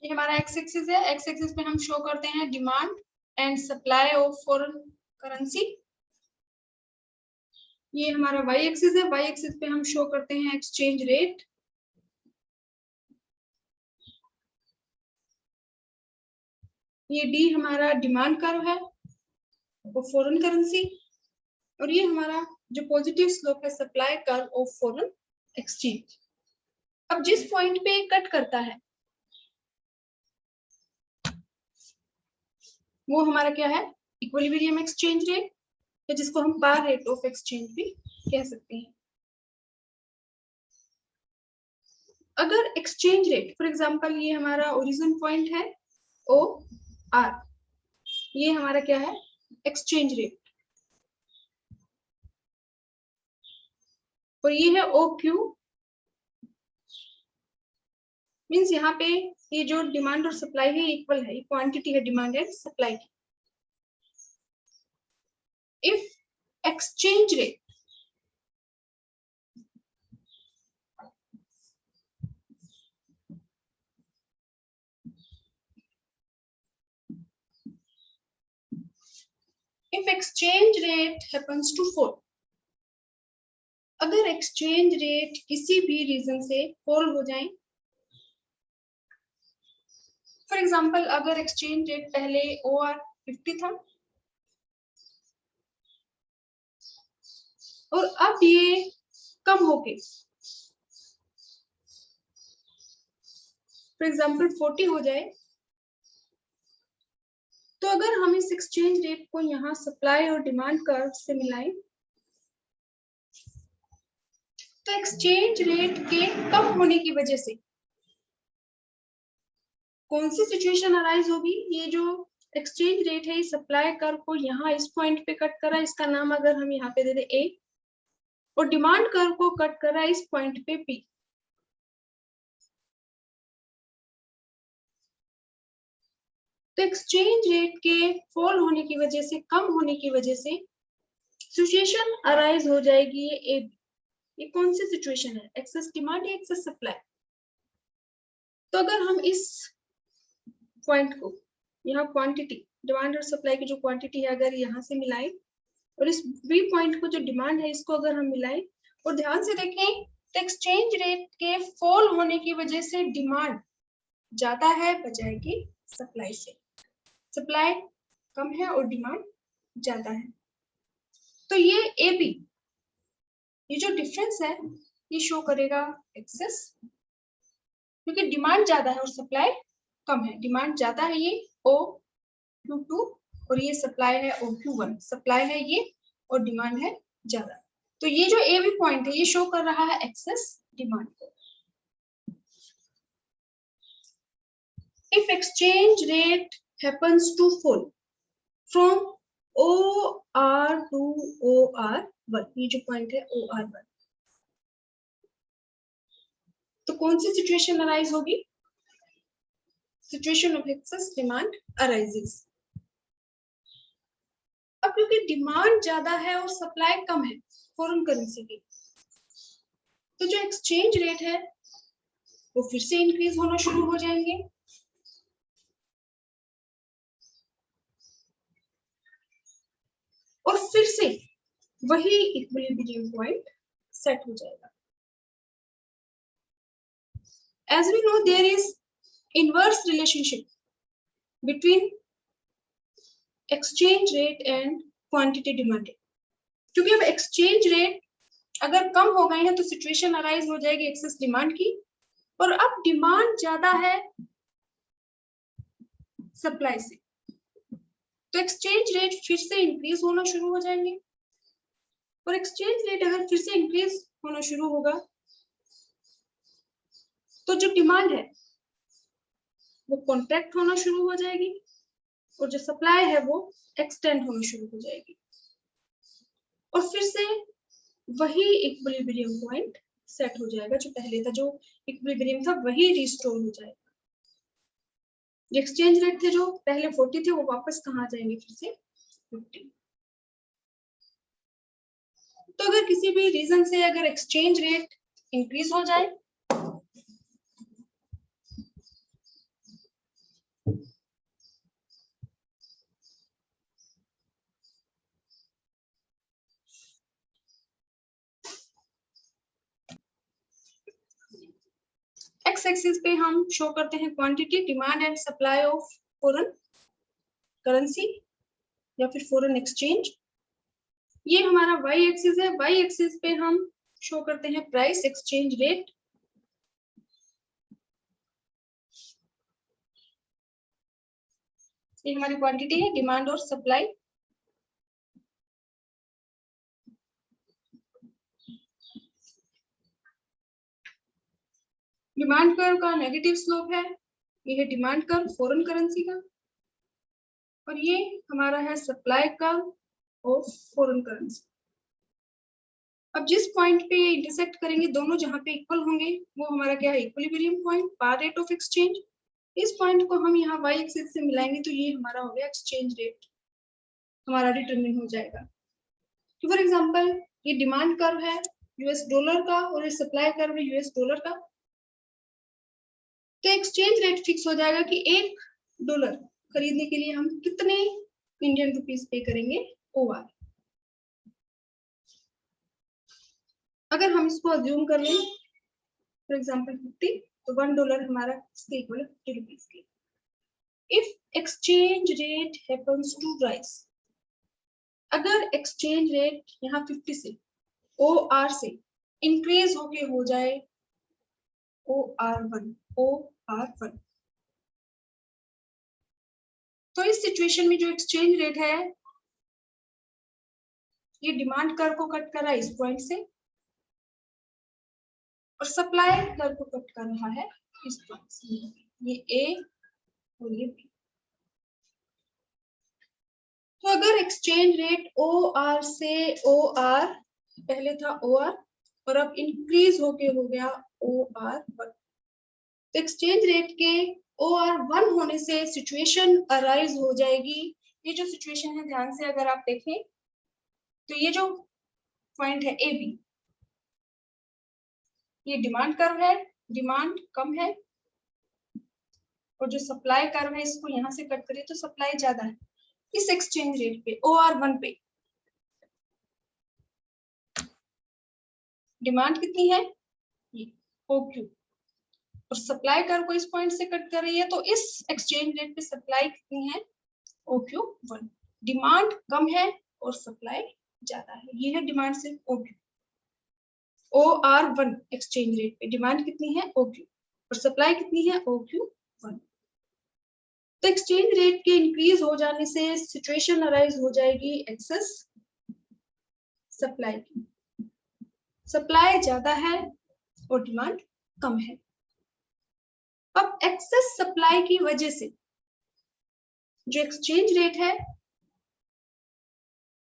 ये हमारा x axis है। एक्स एक्सिस पे हम शो करते हैं demand and supply of foreign currency. ये हमारा वाई एक्सिस है। वाई एक्सिस पे हम शो करते हैं एक्सचेंज रेट। ये डी हमारा डिमांड कर्व है ऑफ फॉरेन करेंसी, और ये हमारा जो पॉजिटिव स्लोप है supply curve of foreign exchange. अब जिस पॉइंट पे कट करता है वो हमारा क्या है, इक्विलिब्रियम एक्सचेंज रेट, या जिसको हम पार रेट ऑफ एक्सचेंज भी कह सकते हैं। अगर एक्सचेंज रेट फॉर एग्जांपल ये हमारा ओरिजिन पॉइंट है ओ आर, ये हमारा क्या है एक्सचेंज रेट, और ये है ओ क्यू, मीन्स यहाँ पे ये जो डिमांड और सप्लाई है इक्वल है, ये क्वांटिटी है डिमांड एंड सप्लाई की। If exchange rate happens to fall, अगर एक्सचेंज रेट किसी भी रीजन से फॉल हो जाए, फॉर एग्जांपल अगर एक्सचेंज रेट पहले OR 50 था और अब ये कम हो गए, फॉर एग्जांपल 40 हो जाए, तो अगर हम इस एक्सचेंज रेट को यहाँ सप्लाई और डिमांड कर्व से मिलाएं, तो एक्सचेंज रेट के कम होने की वजह से कौन सी सिचुएशन अराइज होगी, ये जो एक्सचेंज रेट है इस सप्लाई कर्व को यहाँ इस पॉइंट पे कट करा, इसका नाम अगर हम यहाँ पे दे दे ए, और डिमांड कर्व को कट करा इस पॉइंट पे पी, तो एक्सचेंज रेट के फॉल होने की वजह से, कम होने की वजह से सिचुएशन अराइज हो जाएगी ये ए बी। ये कौन सी सिचुएशन है, एक्सेस डिमांड या एक्सेस सप्लाई। तो अगर हम इस पॉइंट को यहाँ क्वांटिटी डिमांड और सप्लाई की जो क्वांटिटी है अगर यहाँ से मिलाएं, और इस बी पॉइंट को जो डिमांड है इसको अगर हम मिलाएं, और ध्यान से देखें तो एक्सचेंज रेट के फॉल होने की वजह से डिमांड ज्यादा है बजाय की सप्लाई से, सप्लाई कम है और डिमांड ज्यादा है। तो ये ए बी, ये जो डिफरेंस है ये शो करेगा एक्सेस, क्योंकि डिमांड ज्यादा है और सप्लाई कम है। डिमांड ज्यादा है ये OQ2 और ये सप्लाई है OQ1, सप्लाई है ये और डिमांड है ज्यादा। तो ये जो ए बी पॉइंट है ये शो कर रहा है एक्सेस डिमांड को। If exchange rate happens to fall from OR to OR1, ये जो पॉइंट है OR1, तो कौन सी सिचुएशन अराइज होगी, situation of excess demand arises. अब क्योंकि डिमांड ज्यादा है और सप्लाई कम है फॉरेन करेंसी की, तो जो एक्सचेंज रेट है वो फिर से इंक्रीज होना शुरू हो जाएंगे, और फिर से वही इक्विलिब्रियम पॉइंट सेट हो जाएगा। As we know, there is inverse relationship between exchange rate and quantity demanded, क्योंकि अब एक्सचेंज रेट अगर कम हो गए हैं तो सिचुएशन अराइज हो जाएगी एक्सेस डिमांड की, और अब डिमांड ज्यादा है सप्लाई से, तो एक्सचेंज रेट फिर से इंक्रीज होना शुरू हो जाएंगे, और एक्सचेंज रेट अगर फिर से इंक्रीज होना शुरू होगा तो जो डिमांड है वो कॉन्ट्रैक्ट होना शुरू हो जाएगी, और जो सप्लाई है वो एक्सटेंड होना शुरू हो जाएगी, और फिर से वही इक्विलिब्रियम पॉइंट सेट हो जाएगा, जो पहले था, जो इक्विलिब्रियम था वही रिस्टोर हो जाएगा। जो एक्सचेंज रेट थे जो पहले 40 थे वो वापस कहाँ जाएंगे, फिर से 50। तो अगर किसी भी रीजन से अगर एक्सचेंज रेट इंक्रीज हो जाए एक्स एक्सिस पे हम शो करते हैं quantity, demand and supply of foreign currency या फिर फॉरेन एक्सचेंज। ये हमारा वाई एक्सिस है, वाई एक्सिस पे हम शो करते हैं प्राइस, एक्सचेंज रेट। ये हमारी क्वांटिटी है, डिमांड और सप्लाई। डिमांड कर्व का नेगेटिव स्लोप है, ये है डिमांड कर्व फॉरेन करेंसी का, और ये हमारा है supply curve of foreign currency. अब जिस पॉइंट पे इंटरसेक्ट करेंगे दोनों, जहां पे इक्वल होंगे, वो हमारा क्या है, equilibrium point, par rate of exchange. इस पॉइंट को हम यहाँ वाई एक्सिस से मिलाएंगे तो ये हमारा हो गया एक्सचेंज रेट, हमारा डिटरमिन हो जाएगा। तो फॉर एग्जांपल ये डिमांड कर्व है यूएस डॉलर का और ये सप्लाई कर्व है यूएस डॉलर का। तो एक्सचेंज रेट फिक्स हो जाएगा कि $1 खरीदने के लिए हम कितने इंडियन रुपीस पे करेंगे ओआर। अगर हम इसको अज्यूम कर लें फॉर एग्जांपल 50, तो $1 हमारा इसके इक्वल 50 रुपीस के। If exchange rate happens to rise, अगर एक्सचेंज रेट यहाँ 50 से OR से इंक्रीज होके हो जाए OR1, तो इस सिचुएशन में जो एक्सचेंज रेट है ये डिमांड कर्व को कट कर रहा है इस पॉइंट से, और सप्लाई कर्व को कट कर रहा है इस पॉइंट से, ये A और ये B। तो अगर एक्सचेंज रेट OR से OR, पहले था OR और अब इंक्रीज होके हो गया OR1, तो एक्सचेंज रेट के OR1 होने से सिचुएशन अराइज हो जाएगी। ये जो सिचुएशन है ध्यान से अगर आप देखें तो ये जो पॉइंट है AB, ये डिमांड कर्व है, डिमांड कम है, और जो सप्लाई कर्व है इसको यहां से कट करिए तो सप्लाई ज्यादा है इस एक्सचेंज रेट पे OR1 पे। डिमांड कितनी है ये OQ, और सप्लाई कर्व को इस पॉइंट से कट कर रही है, तो इस एक्सचेंज रेट पे सप्लाई कितनी है OQ1। डिमांड कम है और सप्लाई ज्यादा है, ये है डिमांड सिर्फ OQ। OR1 एक्सचेंज रेट पे डिमांड कितनी है OQ और सप्लाई कितनी है OQ1। तो एक्सचेंज रेट के इंक्रीज हो जाने से सिचुएशन अराइज हो जाएगी एक्सेस सप्लाई की, सप्लाई ज्यादा है और डिमांड कम है। अब एक्सेस सप्लाई की वजह से जो एक्सचेंज रेट है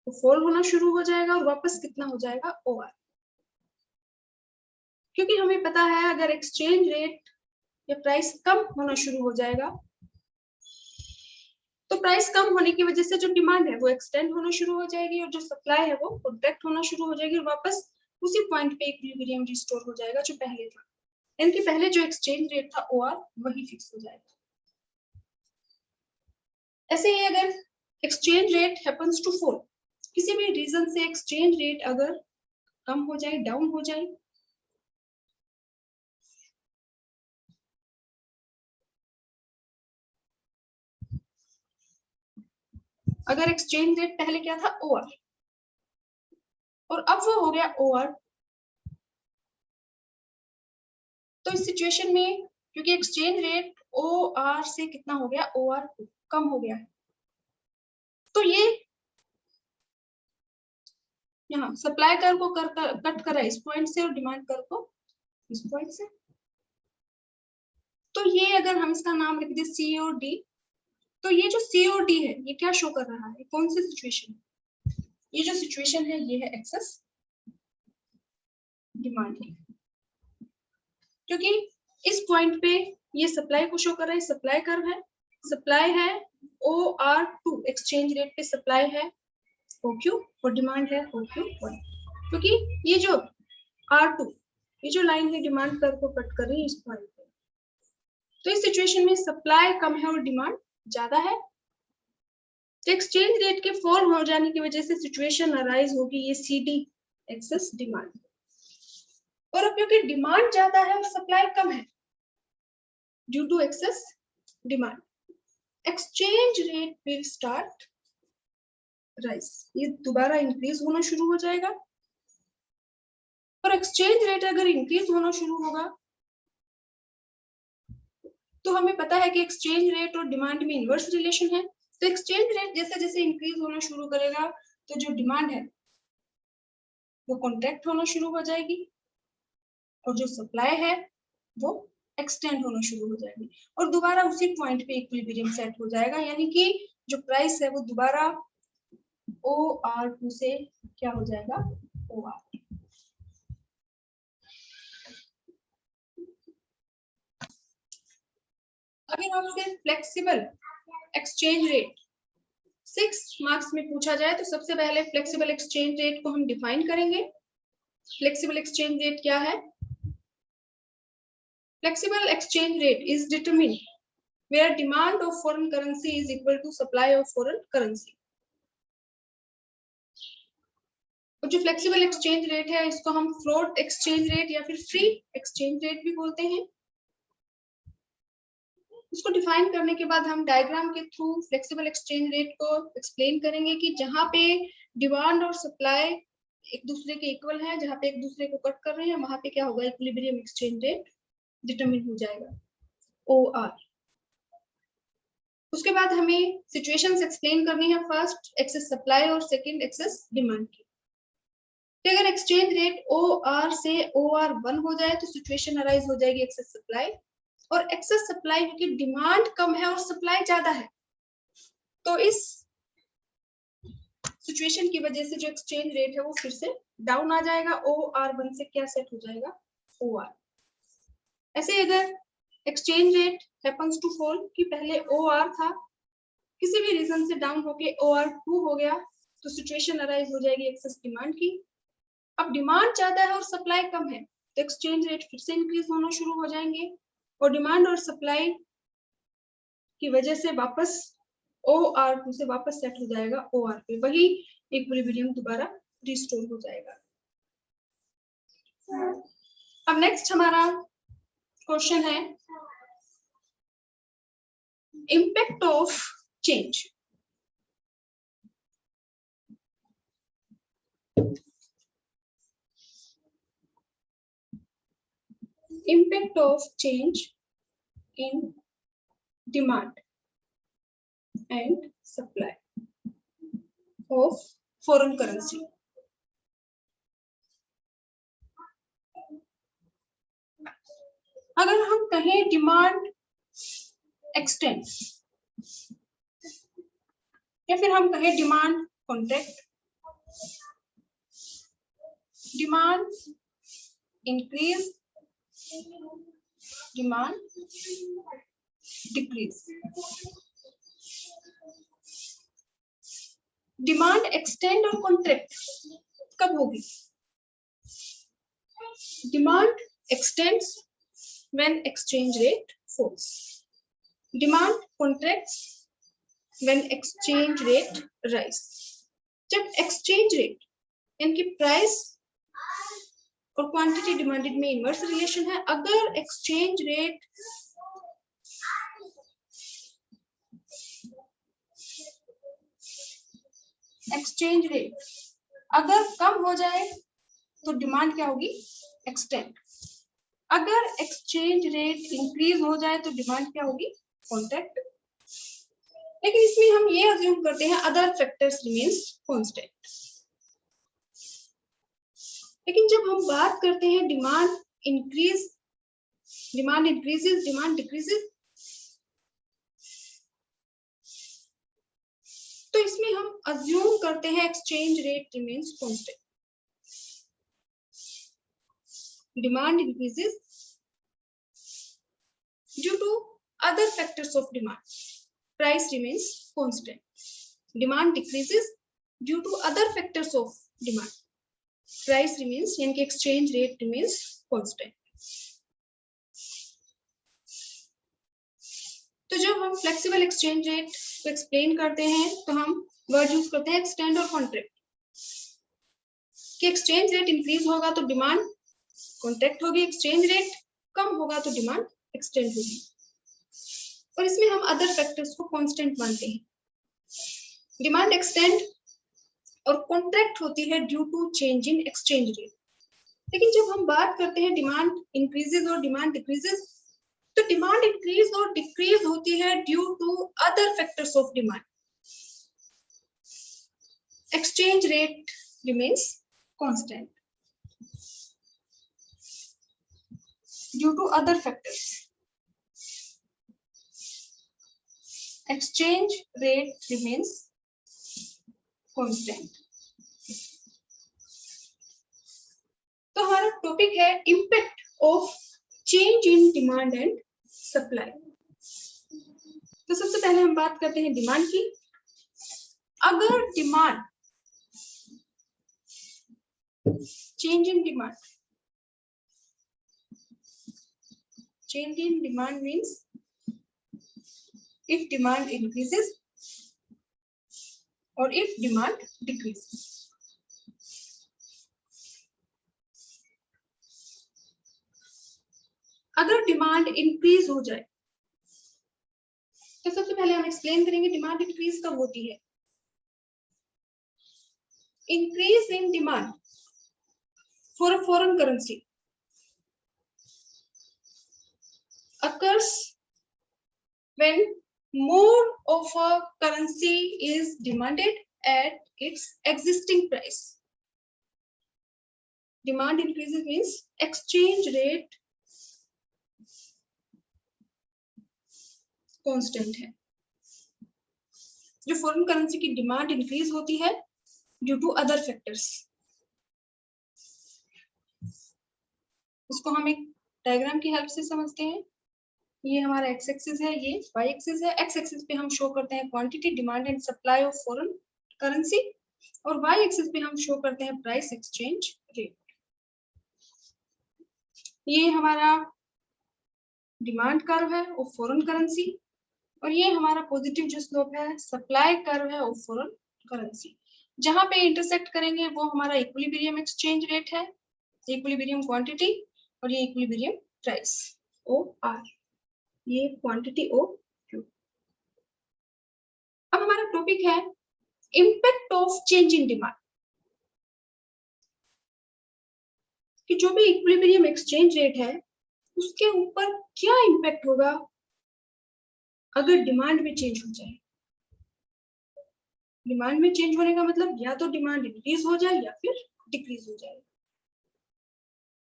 वो फॉल होना शुरू हो जाएगा और वापस कितना हो जाएगा OR, क्योंकि हमें पता है अगर एक्सचेंज रेट या प्राइस कम होना शुरू हो जाएगा तो प्राइस कम होने की वजह से जो डिमांड है वो एक्सटेंड होना शुरू हो जाएगी और जो सप्लाई है वो कॉन्ट्रैक्ट होना शुरू हो जाएगी और वापस उसी पॉइंट पे इक्विलिब्रियम रिस्टोर हो जाएगा जो पहले था, यानी पहले जो एक्सचेंज रेट था OR वही फिक्स हो जाएगा। ऐसे ही अगर exchange rate happens to fall, किसी भी रीजन से एक्सचेंज रेट अगर कम हो जाए, डाउन हो जाए, अगर एक्सचेंज रेट पहले क्या था OR और अब वो हो गया OR, तो इस सिचुएशन में क्योंकि एक्सचेंज रेट OR से कितना हो गया OR कम हो गया है, तो ये यहाँ सप्लाई कर्व को कट करा इस पॉइंट से और डिमांड कर्व को इस पॉइंट से। तो ये अगर हम इसका नाम लिख दे C और D, तो ये जो C और D है ये क्या शो कर रहा है, कौन सी सिचुएशन, ये जो सिचुएशन है ये है एक्सेस डिमांड की, क्योंकि इस पॉइंट पे ये सप्लाई को शो कर रहा है, सप्लाई कर्व है, सप्लाई है OR2 एक्सचेंज रेट पे सप्लाई है OQ और डिमांड है OQ1, क्योंकि ये जो R2 ये जो लाइन है डिमांड कर्व को कट कर रही है इस पॉइंट पे, तो इस सिचुएशन में सप्लाई कम है और डिमांड ज्यादा है, तो एक्सचेंज रेट के फॉल हो जाने की वजह से सिचुएशन अराइज होगी ये CD एक्सेस डिमांड। और अब क्योंकि डिमांड ज्यादा है और सप्लाई कम है, due to excess demand, exchange rate will start rise, ये दोबारा इंक्रीज होना शुरू हो जाएगा। और एक्सचेंज रेट अगर इंक्रीज होना शुरू होगा तो हमें पता है कि एक्सचेंज रेट और डिमांड में इनवर्स रिलेशन है। तो एक्सचेंज रेट जैसे जैसे इंक्रीज होना शुरू करेगा तो जो डिमांड है वो कॉन्ट्रैक्ट होना शुरू हो जाएगी और जो सप्लाई है वो एक्सटेंड होना शुरू हो जाएगी और दोबारा उसी पॉइंट पे इक्विलिब्रियम सेट हो जाएगा, यानी कि जो प्राइस है वो दोबारा OR2 से क्या हो जाएगा, OR। अगर आपसे फ्लेक्सिबल एक्सचेंज रेट 6 मार्क्स में पूछा जाए तो सबसे पहले फ्लेक्सिबल एक्सचेंज रेट को हम डिफाइन करेंगे। फ्लेक्सिबल एक्सचेंज रेट क्या है? Flexible exchange rate is determined where demand of foreign currency is equal to supply of foreign currency। और जो फ्लेक्सिबल एक्सचेंज रेट है इसको हम फ्लोट एक्सचेंज रेट या फिर फ्री एक्सचेंज रेट भी बोलते हैं। इसको डिफाइन करने के बाद हम डायग्राम के थ्रू फ्लेक्सिबल एक्सचेंज रेट को एक्सप्लेन करेंगे कि जहां पे डिमांड और सप्लाई एक दूसरे के इक्वल है, जहां पे एक दूसरे को कट कर रहे हैं, वहां पे क्या होगा, इक्विलिब्रियम एक्सचेंज रेट डिटरमिन हो जाएगा, OR। उसके बाद हमें सिचुएशंस एक्सप्लेन करनी है, फर्स्ट एक्सेस सप्लाई और सेकंड एक्सेस डिमांड की। तो अगर एक्सचेंज रेट OR से OR1 हो जाए तो सिचुएशन अराइज हो जाएगी एक्सेस सप्लाई, और एक्सेस सप्लाई की डिमांड कम है और सप्लाई ज्यादा है, तो इस सिचुएशन की वजह से जो एक्सचेंज रेट है वो फिर से डाउन आ जाएगा, OR1 से क्या सेट हो जाएगा, OR। ऐसे अगर exchange rate happens to fall कि पहले OR था, किसी भी रीजन से डाउन होके OR2 हो गया, तो सिचुएशन अराइज हो जाएगी एक्सेस डिमांड की। अब डिमांड ज्यादा है और सप्लाई कम है तो एक्सचेंज रेट फिर से इंक्रीज होना शुरू हो जाएंगे और डिमांड और सप्लाई की वजह से वापस OR2 से वापस सेट हो जाएगा OR पे, वही इक्विलिब्रियम दोबारा रिस्टोर हो जाएगा। अब नेक्स्ट हमारा क्वेश्चन है impact of change. Impact of change in demand and supply of foreign currency। अगर हम कहें डिमांड एक्सटेंड या फिर हम कहें demand contract, demand increase, demand decrease. Demand extend और कॉन्ट्रैक्ट कब होगी? Demand x tends when exchange rate falls, demand contracts when exchange rate rise। जब exchange rate यानी कि प्राइस और क्वांटिटी डिमांडेड में इनवर्स रिलेशन है, अगर एक्सचेंज रेट अगर कम हो जाए तो डिमांड क्या होगी, एक्सटेंड। अगर एक्सचेंज रेट इंक्रीज हो जाए तो डिमांड क्या होगी, कॉन्ट्रैक्ट। लेकिन इसमें हम ये अज्यूम करते हैं अदर फैक्टर्स रिमेन्स कांस्टेंट। लेकिन जब हम बात करते हैं डिमांड इंक्रीजेस, डिमांड डिक्रीजेस, तो इसमें हम अज्यूम करते हैं exchange rate remains constant. Demand increases due to other factors of demand, price remains constant। Demand decreases due to other factors of demand, price remains यानी कि exchange rate remains constant। तो जब हम फ्लेक्सिबल एक्सचेंज रेट को explain करते हैं तो हम वर्ड यूज करते हैं एक्सटेंड और कॉन्ट्रैक्ट, कि एक्सचेंज रेट इंक्रीज होगा तो डिमांड कॉन्ट्रैक्ट होगी, एक्सचेंज रेट कम होगा तो डिमांड एक्सटेंड होगी। और इसमें हम अदर फैक्टर्स को कांस्टेंट मानते हैं। डिमांड एक्सटेंड और कॉन्ट्रैक्ट होती है due to change in exchange rate. लेकिन जब हम बात करते हैं डिमांड इंक्रीजेस और डिमांड डिक्रीजेस, तो डिमांड इंक्रीज और डिक्रीज होती है due to other factors of demand. Exchange rate remains constant due to other factors. Exchange rate remains constant. तो हमारा टॉपिक है impact of change in demand and supply. तो सबसे पहले हम बात करते हैं डिमांड की। अगर demand change in demand means if demand increases or if demand decreases. अगर डिमांड इंक्रीज हो जाए तो सबसे पहले हम एक्सप्लेन करेंगे डिमांड इंक्रीज कब होती है। Increase in demand for a foreign currency occurs when more of a currency is demanded at its existing price. Demand increases means exchange rate constant है। जो फॉरेन करेंसी की डिमांड इंक्रीज होती है due to other factors, उसको हम एक diagram की help से समझते हैं। ये हमारा एक्स एक्सिस है, ये वाई एक्सिस है। एक्स एक्सिस पे हम शो करते हैं quantity demand and supply of foreign currency और वाई एक्सिस पे हम शो करते हैं प्राइस एक्सचेंज रेट। ये हमारा डिमांड कर्व है ऑफ फॉरेन करेंसी और ये हमारा पॉजिटिव जो स्लोप है सप्लाई कर्व है ऑफ फॉरेन करेंसी। जहां पे इंटरसेक्ट करेंगे वो हमारा इक्विलिब्रियम एक्सचेंज रेट है, इक्विलिब्रियम क्वांटिटी और ये इक्विलिब्रियम प्राइस ओ आर, ये क्वांटिटी ओ क्यू। अब हमारा टॉपिक है impact of change in demand, कि जो भी इक्विलिब्रियम एक्सचेंज रेट है उसके ऊपर क्या इम्पैक्ट होगा अगर डिमांड में चेंज हो जाए। डिमांड में चेंज होने का मतलब या तो डिमांड इंक्रीज हो जाए या फिर डिक्रीज हो जाए।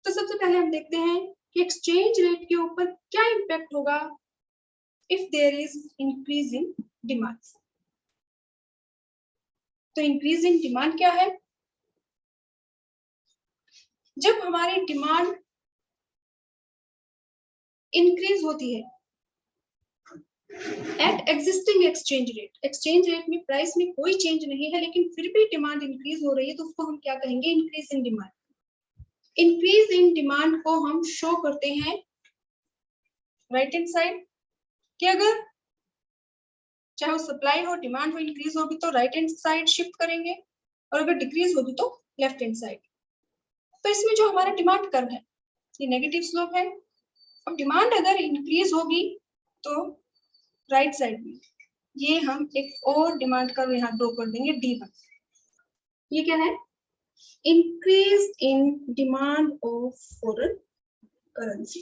तो सबसे पहले हम देखते हैं कि एक्सचेंज रेट के ऊपर क्या इम्पैक्ट होगा if there is increase in demand. तो इंक्रीज इन डिमांड क्या है? जब हमारी डिमांड इंक्रीज होती है एट एग्जिस्टिंग एक्सचेंज रेट में प्राइस में कोई चेंज नहीं है लेकिन फिर भी डिमांड इंक्रीज हो रही है, तो उसको हम क्या कहेंगे? Increase in demand. Increase in demand को हम शो करते हैं राइट हैंड साइड, कि अगर चाहे वो सप्लाई हो डिमांड हो इंक्रीज होगी तो राइट हैंड साइड शिफ्ट करेंगे और अगर डिक्रीज होगी तो लेफ्ट हैंड साइड। तो इसमें जो हमारा डिमांड कर्व है ये नेगेटिव स्लोप है। अब डिमांड अगर इंक्रीज होगी तो राइट साइड में ये हम एक और डिमांड कर्व यहाँ ड्रॉ कर देंगे D1। ये क्या है? Increase in demand of foreign currency.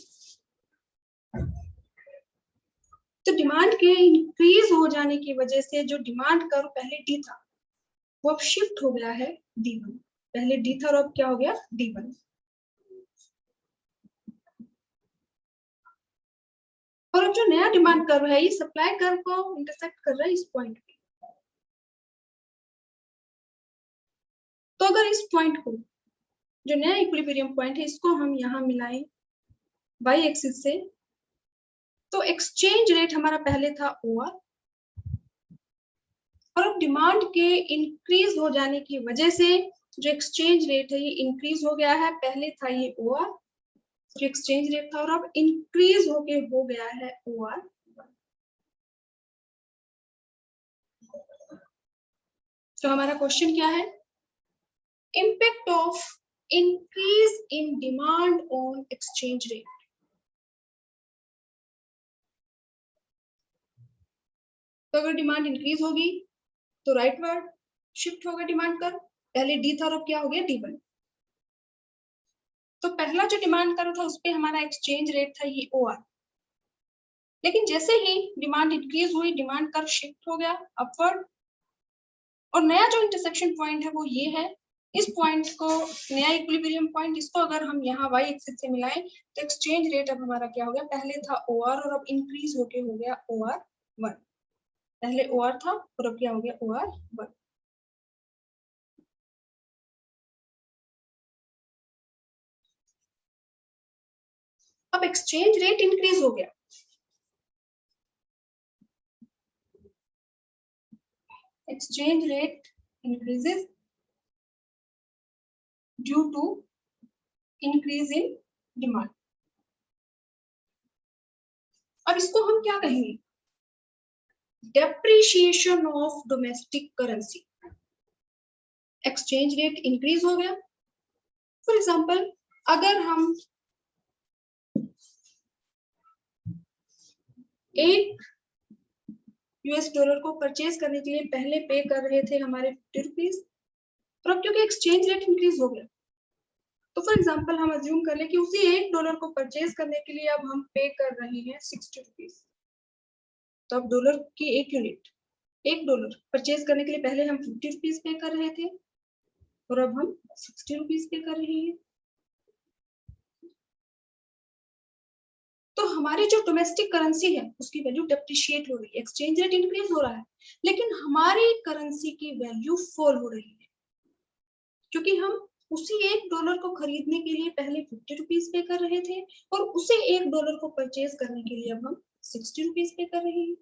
तो डिमांड के इंक्रीज हो जाने की वजह से जो डिमांड कर्व पहले D था वो अब शिफ्ट हो गया है D1। पहले D था और अब क्या हो गया? D1। और अब जो नया डिमांड कर्व है ये सप्लाई कर्व को इंटरसेक्ट कर रहा है इस पॉइंट पे। तो अगर इस पॉइंट को, जो नया इक्विलिब्रियम पॉइंट है, इसको हम यहाँ मिलाएं वाई एक्सिस से, तो एक्सचेंज रेट हमारा पहले था OR और अब डिमांड के इंक्रीज हो जाने की वजह से जो एक्सचेंज रेट है ये इंक्रीज हो गया है। पहले था ये OR जो एक्सचेंज रेट था और अब इंक्रीज होके हो गया है OR। तो हमारा क्वेश्चन क्या है? Impact of increase in demand on exchange rate. तो अगर डिमांड इंक्रीज होगी तो राइटवर्ड शिफ्ट होगा डिमांड कर्व, पहले डी था और अब क्या हो गया D1। तो पहला जो डिमांड कर्व था उस पे हमारा एक्सचेंज रेट था ये OR, लेकिन जैसे ही डिमांड इंक्रीज हुई डिमांड कर्व शिफ्ट हो गया अपवर्ड, और नया जो इंटरसेक्शन पॉइंट है वो ये है। इस पॉइंट को, नया इक्विलिब्रियम पॉइंट, इसको अगर हम यहाँ y एक्सिस से मिलाएं तो एक्सचेंज रेट अब हमारा क्या हो गया, पहले था OR और अब इंक्रीज होके हो गया OR1। पहले OR था और अब क्या हो गया OR1। अब एक्सचेंज रेट इंक्रीज हो गया, exchange rate increases due to increase in demand। अब इसको हम क्या कहेंगे, depreciation of domestic currency. Exchange rate increase हो गया, फॉर एग्जांपल अगर हम एक $US को परचेज करने के लिए पहले पे कर रहे थे हमारे 50 रुपीज, और अब क्योंकि एक्सचेंज रेट इंक्रीज हो गया तो फॉर एग्जांपल हम अज्यूम कर लें कि उसी $1 को परचेज करने के लिए अब हम पे कर रहे हैं 60 रुपीज। तो अब डॉलर की एक यूनिट, $1 परचेज करने के लिए पहले हम 50 रुपीज पे कर रहे थे और अब हम 60 रुपीज पे कर रहे हैं। तो हमारी जो डोमेस्टिक करेंसी है उसकी वैल्यू डेप्रिशिएट हो रही है, एक्सचेंज रेट इंक्रीज हो रहा है, लेकिन हमारी करेंसी की वैल्यू फॉल हो रही है, क्योंकि हम उसी $1 को खरीदने के लिए पहले 50 रुपीज पे कर रहे थे और उसे $1 को परचेज करने के लिए अब हम 60 रुपीज पे कर रहे हैं।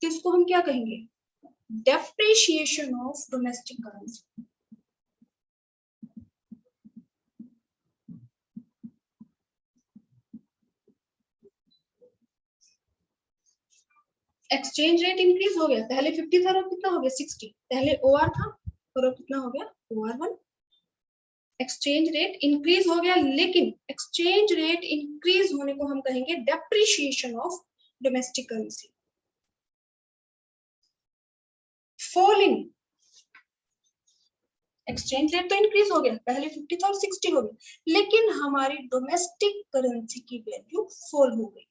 तो इसको हम क्या कहेंगे, depreciation of domestic currency. Exchange rate increase हो गया, पहले 50 था और कितना हो गया 60, पहले OR था और अब कितना हो गया OR1। एक्सचेंज रेट इंक्रीज हो गया, लेकिन एक्सचेंज रेट इंक्रीज होने को हम कहेंगे depreciation of domestic currency. Falling, exchange rate तो इंक्रीज हो गया, पहले 50 था और 60 हो गया, लेकिन हमारी डोमेस्टिक करेंसी की वैल्यू फॉल हो गई,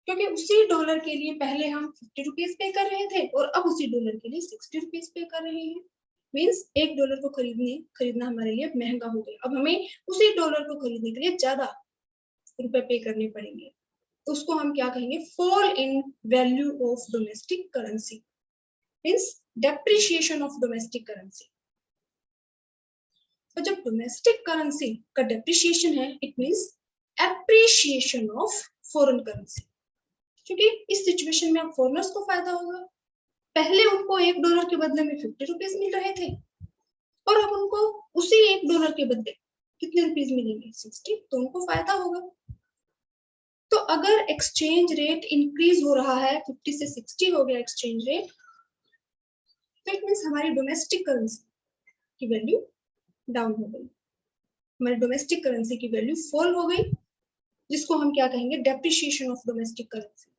क्योंकि उसी डॉलर के लिए पहले हम 50 रुपीज पे कर रहे थे और अब उसी डॉलर के लिए 60 रुपीज पे कर रहे हैं। मीन्स $1 को खरीदना हमारे लिए महंगा हो गया, अब हमें उसी डॉलर को खरीदने के लिए ज्यादा रुपए पे करने पड़ेंगे। तो उसको हम क्या कहेंगे, fall in value of domestic currency, means depreciation of domestic currency. तो जब डोमेस्टिक करेंसी का डेप्रिशिएशन है it means appreciation of foreign currency, क्योंकि इस सिचुएशन में अब फॉरेनर्स को फायदा होगा। पहले उनको $1 के बदले में 50 रुपीज मिल रहे थे और अब उनको उसी $1 के बदले कितने रुपीज मिलेंगे 60, तो उनको फायदा होगा। तो अगर एक्सचेंज रेट इंक्रीज हो रहा है, 50 से 60 हो गया एक्सचेंज रेट, तो इट मीन्स हमारी डोमेस्टिक करेंसी की वैल्यू डाउन हो गई, हमारी डोमेस्टिक करेंसी की वैल्यू फॉल हो गई, जिसको हम क्या कहेंगे, डेप्रिशिएशन ऑफ डोमेस्टिक करेंसी।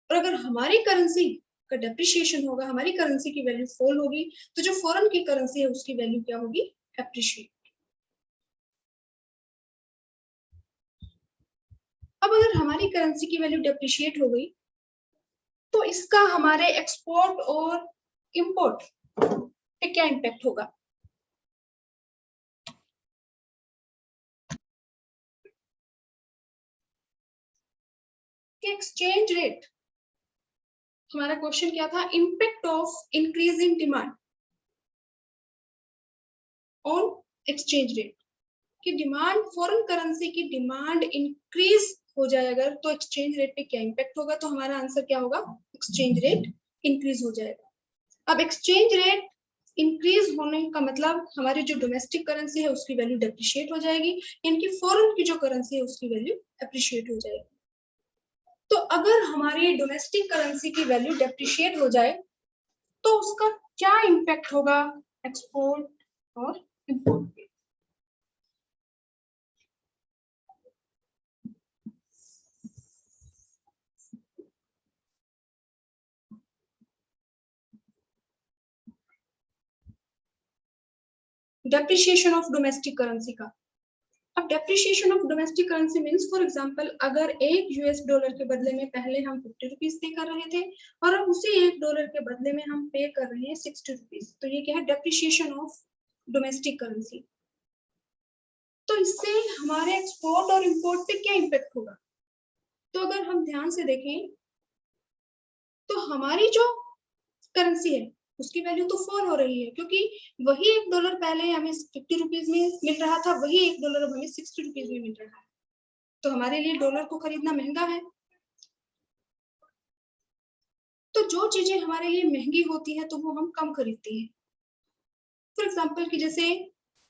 और अगर हमारी करेंसी का डेप्रिशिएशन होगा, हमारी करेंसी की वैल्यू फॉल होगी, तो जो फॉरेन की करेंसी है उसकी वैल्यू क्या होगी, एप्रिशिएट। अब अगर हमारी करेंसी की वैल्यू डेप्रिशिएट हो गई तो इसका हमारे एक्सपोर्ट और इंपोर्ट पे क्या इम्पैक्ट होगा, कि एक्सचेंज रेट, हमारा क्वेश्चन क्या था, impact of increasing demand on exchange rate, कि डिमांड, फॉरेन करेंसी की डिमांड इंक्रीज हो जाए अगर, तो एक्सचेंज रेट पे क्या इम्पैक्ट होगा, तो हमारा आंसर क्या होगा, एक्सचेंज रेट इंक्रीज हो जाएगा। अब एक्सचेंज रेट इंक्रीज होने का मतलब हमारी जो डोमेस्टिक करेंसी है उसकी वैल्यू डेप्रिशिएट हो जाएगी, यानी कि फॉरेन की जो करेंसी है उसकी वैल्यू एप्रिशिएट हो जाएगी। तो अगर हमारी डोमेस्टिक करेंसी की वैल्यू डेप्रिशिएट हो जाए तो उसका क्या इम्पैक्ट होगा एक्सपोर्ट और इंपोर्ट पे। डेप्रिशिएशन ऑफ डोमेस्टिक करेंसी का। अब depreciation of domestic currency means for example अगर एक यूएस डॉलर के बदले में पहले हम 50 रुपीज पे कर रहे थे और अब उसी एक डॉलर के बदले में हम पे कर रहे हैं 60 रुपीज, तो ये क्या है, डेप्रिशिएशन ऑफ डोमेस्टिक करेंसी। तो इससे हमारे एक्सपोर्ट और इंपोर्ट पे क्या इम्पेक्ट होगा? तो अगर हम ध्यान से देखें तो हमारी जो करेंसी है उसकी वैल्यू तो फॉल हो रही है, क्योंकि वही एक डॉलर पहले हमें 50 रुपीज में मिल रहा था, वही एक डॉलर अब हमें 60 रुपीज में मिल रहा है, तो हमारे लिए डॉलर को खरीदना महंगा है। तो जो चीजें हमारे लिए महंगी होती है तो वो हम कम खरीदते हैं। फॉर एग्जाम्पल कि जैसे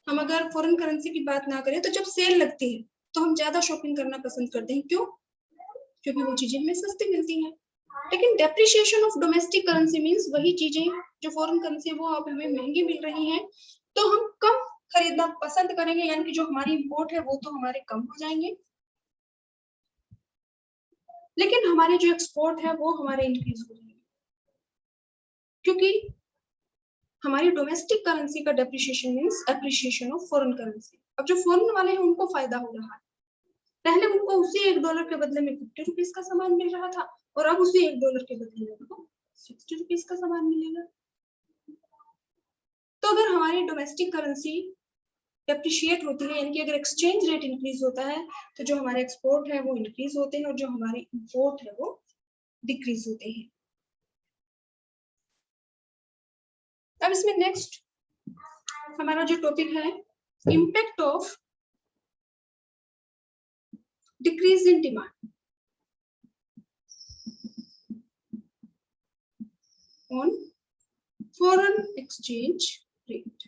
हम अगर फॉरेन करेंसी की बात ना करें तो जब सेल लगती है तो हम ज्यादा शॉपिंग करना पसंद करते हैं। क्यों? क्योंकि वो चीजें हमें सस्ती मिलती हैं। लेकिन depreciation of domestic currency means वही चीजें जो फॉरेन करेंसी वो अब हमें महंगी मिल रही हैं तो हम कम खरीदना पसंद करेंगे, यानी कि जो हमारी इंपोर्ट है वो तो हमारे कम हो जाएंगे, लेकिन हमारे जो एक्सपोर्ट है वो हमारे इंक्रीज हो जाएंगे, क्योंकि हमारी डोमेस्टिक करेंसी का depreciation means appreciation of foreign currency. अब जो फॉरेन वाले हैं उनको फायदा हो रहा है, पहले उनको उसी एक डॉलर के बदले में 50 रुपीज का सामान मिल रहा था और अब उसी एक डॉलर के बदले में उनको 60 रुपीज का सामान मिलेगा। तो अगर हमारी डोमेस्टिक करेंसी डेप्रिशिएट होती है, यानी कि अगर एक्सचेंज रेट इंक्रीज होता है तो जो हमारे एक्सपोर्ट है वो इंक्रीज होते हैं और जो हमारे इंपोर्ट है वो डिक्रीज होते हैं। अब इसमें नेक्स्ट हमारा जो टॉपिक है, impact of decrease in demand on foreign exchange rate.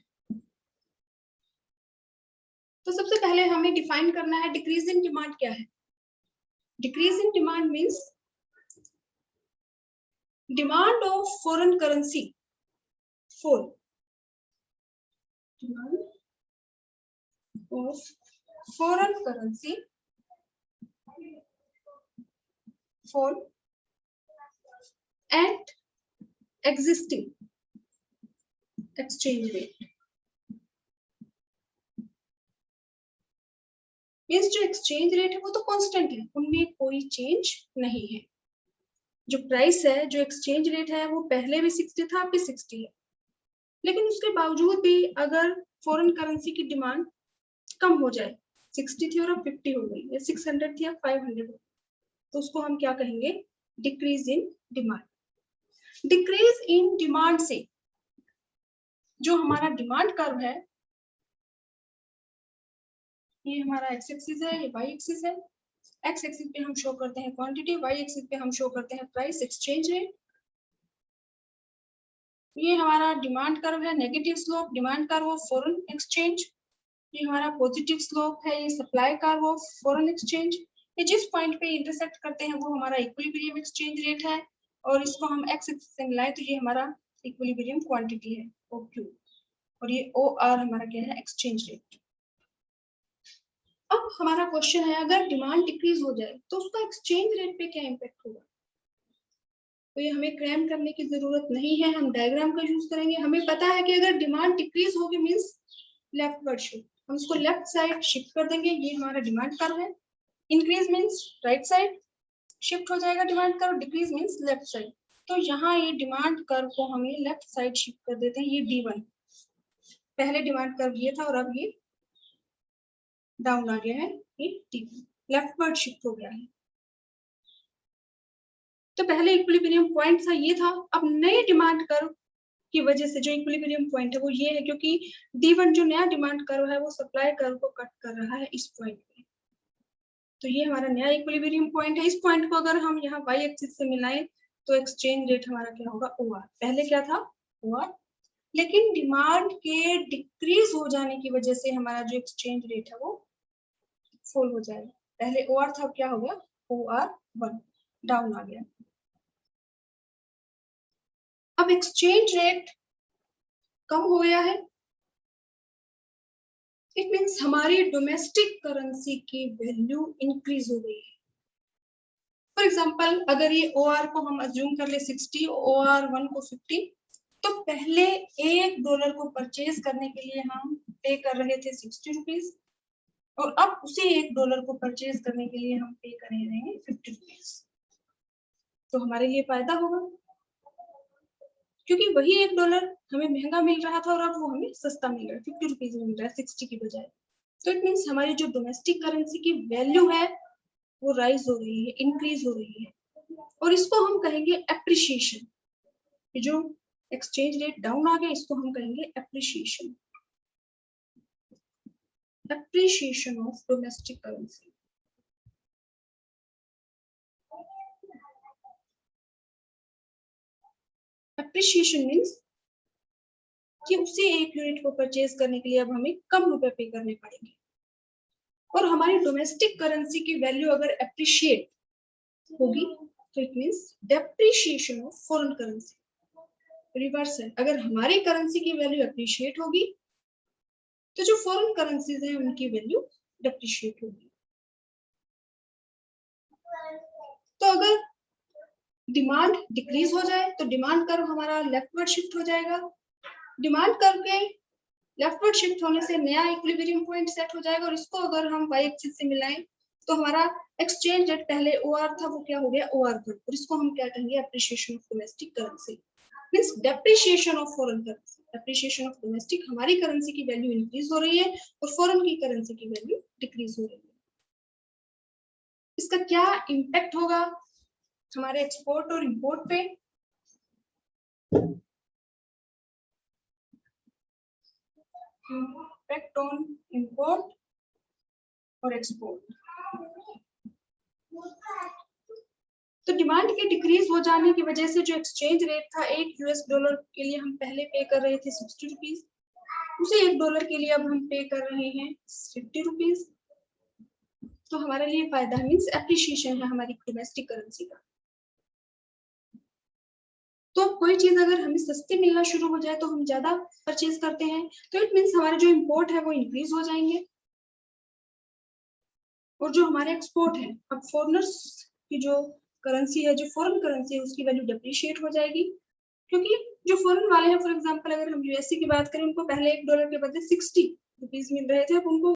तो सबसे पहले हमें डिफाइन करना है डिक्रीज इन डिमांड क्या है। Decrease in demand means demand of foreign currency fall, demand of foreign currency fall eight existing exchange rate means जो exchange rate है वो तो कांस्टेंट है, उनमें कोई चेंज नहीं है। जो प्राइस है, जो एक्सचेंज रेट है वो पहले भी 60 था, अब भी 60 है, लेकिन उसके बावजूद भी अगर फॉरेन करेंसी की डिमांड कम हो जाए, 60 थी और अब 50 हो गई, या 600 थी अब 500 हो, तो उसको हम क्या कहेंगे, decrease in demand. Decrease in demand से जो हमारा डिमांड कर्व है, ये हमारा एक्स एक्सिस है, ये वाई एक्सिस है। एक्स एक्सिस पे हम शो करते हैं क्वांटिटी, वाई एक्सिस पे हम शो करते हैं प्राइस एक्सचेंज रेट। ये हमारा डिमांड कर्व है, negative slope demand curve of foreign exchange. ये हमारा पॉजिटिव स्लोप है, ये supply curve of foreign exchange. ये जिस पॉइंट पे इंटरसेक्ट करते हैं वो हमारा इक्विलिब्रियम एक्सचेंज रेट है, और इसको हम एक्स एक्सिस से मिलाएं तो ये हमारा इक्विलिब्रियम क्वांटिटी है OQ, और ये OR हमारा क्या है, एक्सचेंज रेट। अब हमारा क्वेश्चन है, अगर डिमांड डिक्रीज हो जाए तो उसका एक्सचेंज रेट पे क्या इम्पैक्ट होगा। तो ये हमें क्रैम करने की जरूरत नहीं है, हम डायग्राम का यूज करेंगे। हमें पता है कि अगर डिमांड डिक्रीज होगी मींस लेफ्टवर्ड शिफ्ट, हम इसको लेफ्ट साइड शिफ्ट कर देंगे, ये हमारा डिमांड कर्व है। Increase means right side shift हो जाएगा demand curve, decrease means left side. तो यहाँ ये डिमांड कर्व को हम ये लेफ्ट साइड शिफ्ट कर देते हैं, ये D1, पहले डिमांड कर्व ये था और अब ये डाउन आ गया है, ये D1 लेफ्टवर्ड शिफ्ट हो गया है। तो पहले इक्विलिब्रियम पॉइंट था, ये था। अब नए डिमांड कर्व की वजह से जो इक्विलिब्रियम पॉइंट है वो ये है, क्योंकि D1 जो नया डिमांड कर्व है वो सप्लाई कर्व को कट कर रहा है इस पॉइंट पे। तो ये हमारा नया इक्विलिब्रियम पॉइंट है। इस पॉइंट को अगर हम यहाँ वाई एक्सिस से मिलाएं तो एक्सचेंज रेट हमारा क्या होगा, OR। पहले क्या था, OR, लेकिन डिमांड के डिक्रीज हो जाने की वजह से हमारा जो एक्सचेंज रेट है वो फॉल हो जाएगा। पहले OR था, अब क्या हो गया, OR1, डाउन आ गया। अब एक्सचेंज रेट कम हो गया है, इट मीन्स हमारी डोमेस्टिक करेंसी की वैल्यू इंक्रीज हो गई है। फॉर एग्जाम्पल अगर ये OR को हम अज्यूम कर ले 60, OR1 को 50, तो पहले $1 को परचेज करने के लिए हम पे कर रहे थे 60 रुपीज, और अब उसी $1 को परचेज करने के लिए हम पे कर रहे हैं 50 रुपीज। तो हमारे लिए फायदा होगा, क्योंकि वही $1 हमें महंगा मिल रहा था और अब वो हमें सस्ता मिल रहा है, 50 रुपीज मिल रहा है 60 की बजाय। तो इट मीन्स हमारी जो डोमेस्टिक करेंसी की वैल्यू है वो राइज हो रही है, इंक्रीज हो रही है, और इसको हम कहेंगे एप्रिशिएशन। जो एक्सचेंज रेट डाउन आ गया इसको हम कहेंगे appreciation, appreciation of domestic currency. Appreciation means कि उसी 1 यूनिट को परचेज करने के लिए अब हमें कम रुपए पे करने पड़ेंगे, और हमारी डोमेस्टिक करेंसी की वैल्यू अगर एप्रिशिएट होगी तो it means depreciation of foreign currency. Reverse है, अगर हमारी करेंसी की वैल्यू एप्रिशिएट होगी तो जो फॉरेन करेंसीज हैं उनकी वैल्यू डेप्रिशिएट होगी। तो अगर डिमांड डिक्रीज हो जाए तो डिमांड कर्व हमारा लेफ्टवर्ड शिफ्ट हो जाएगा, डिमांड कर्व के लेफ्टवर्ड शिफ्ट होने से नया इक्विलिब्रियम पॉइंट सेट हो जाएगा, और इसको अगर हम वाई एक्सिस से मिलाएं तो हमारा एक्सचेंज रेट पहले OR था वो क्या हो गया OR कर्व, और इसको हम क्या कहेंगे appreciation of domestic currency means depreciation of foreign currency. Appreciation of domestic, हमारी करेंसी की वैल्यू इंक्रीज हो रही है और फॉरेन की करेंसी की वैल्यू डिक्रीज हो रही है। इसका क्या इम्पैक्ट होगा हमारे एक्सपोर्ट और इंपोर्ट पे? इम्पैक्ट ऑन इंपोर्ट और एक्सपोर्ट। तो डिमांड के डिक्रीज हो जाने की वजह से जो एक्सचेंज रेट था $1 के लिए हम पहले पे कर रहे थे 60 रुपीज, उसे $1 के लिए अब हम पे कर रहे हैं 50 रुपीज। तो हमारे लिए फायदा मीन्स एप्रिशिएशन है हमारी डोमेस्टिक करेंसी का। तो कोई चीज अगर हमें सस्ती मिलना शुरू हो जाए तो हम ज्यादा परचेज करते हैं, तो इट मीन्स हमारे जो इंपोर्ट है वो इंक्रीज हो जाएंगे, और जो हमारे एक्सपोर्ट है, अब फॉरेनर्स की जो करेंसी है, जो फॉरेन करेंसी है उसकी वैल्यू डेप्रिशिएट हो जाएगी, क्योंकि जो फॉरेन वाले हैं, फॉर एग्जांपल अगर हम यूएसए की बात करें, उनको पहले $1 के बदले 60 रुपीज मिल रहे थे, अब उनको